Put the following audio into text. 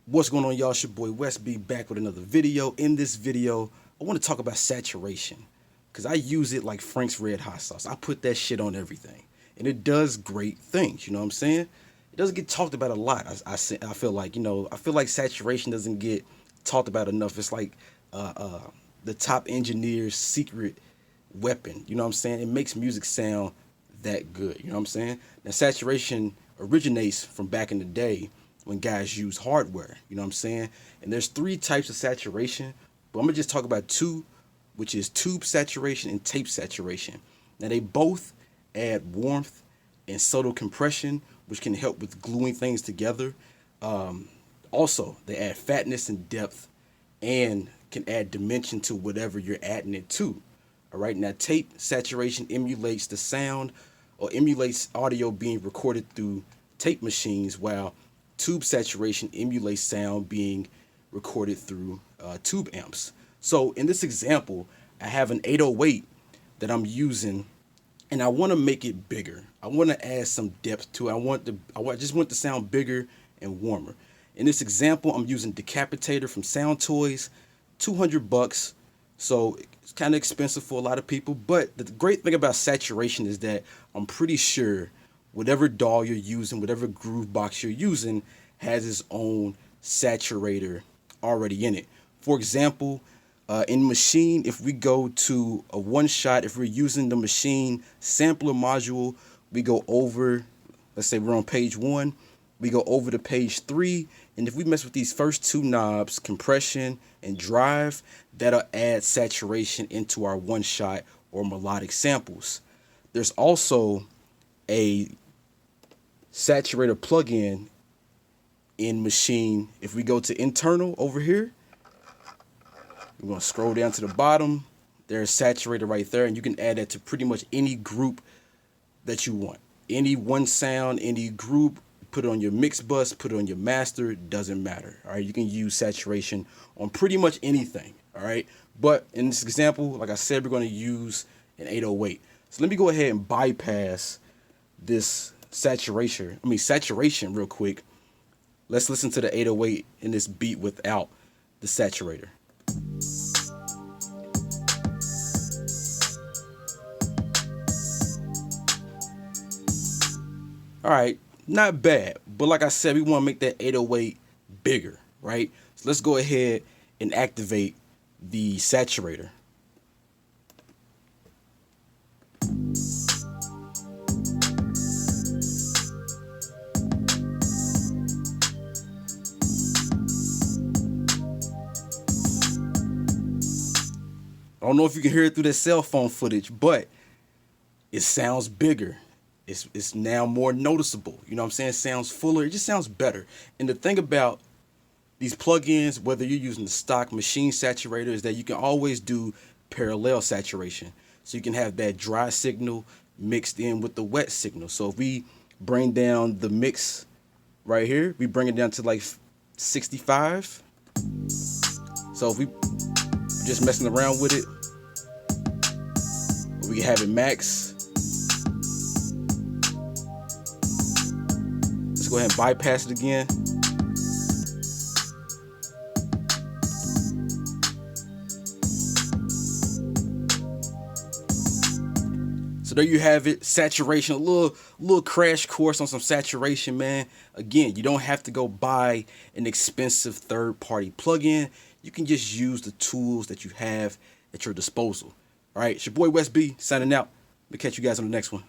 What's going on, y'all? It's your boy West B back with another video. In this video, I want to talk about saturation because I use it like Frank's Red Hot Sauce. I put that shit on everything and it does great things. You know what I'm saying? It doesn't get talked about a lot. I feel like, I feel like saturation doesn't get talked about enough. It's like the top engineer's secret weapon. You know what I'm saying? It makes music sound that good. You know what I'm saying? Now, saturation originates from back in the day when guys use hardware, you know what I'm saying? And there's three types of saturation, but I'm gonna just talk about two, which is tube saturation and tape saturation. Now they both add warmth and subtle compression, which can help with gluing things together. Also, they add fatness and depth and can add dimension to whatever you're adding it to. All right, now tape saturation emulates the sound or emulates audio being recorded through tape machines, while tube saturation emulates sound being recorded through tube amps. So in this example, I have an 808 that I'm using, and I want to make it bigger. I want to add some depth to it. I just want the sound bigger and warmer. In this example, I'm using Decapitator from Sound Toys, $200. So it's kind of expensive for a lot of people, but the great thing about saturation is that I'm pretty sure whatever DAW you're using, whatever groove box you're using, has its own saturator already in it. For example, in Maschine, if we go to a one shot, if we're using the Maschine sampler module, we go over, let's say we're on page 1, we go over to page 3, and if we mess with these first two knobs, compression and drive, that'll add saturation into our one shot or melodic samples. There's also a saturator plugin in Maschine. If we go to internal over here, we're going to scroll down to the bottom. There's saturator right there, and you can add that to pretty much any group that you want. Any one sound, any group, put it on your mix bus, put it on your master, doesn't matter. All right, you can use saturation on pretty much anything. All right, but in this example, like I said, we're going to use an 808. So let me go ahead and bypass this saturation real quick. Let's listen to the 808 in this beat without the saturator. All right, not bad, but like I said, we want to make that 808 bigger, right? So let's go ahead and activate the saturator. I don't know if you can hear it through the cell phone footage, but it sounds bigger. It's now more noticeable. You know what I'm saying? It sounds fuller. It just sounds better. And the thing about these plugins, whether you're using the stock Maschine saturator, is that you can always do parallel saturation. So you can have that dry signal mixed in with the wet signal. So if we bring down the mix right here, we bring it down to like 65. So if we just messing around with it, we have it max. Let's go ahead and bypass it again. So there you have it, saturation, a little crash course on some saturation, man. Again, you don't have to go buy an expensive third-party plugin. You can just use the tools that you have at your disposal. All right, it's your boy West B signing out. We'll catch you guys on the next one.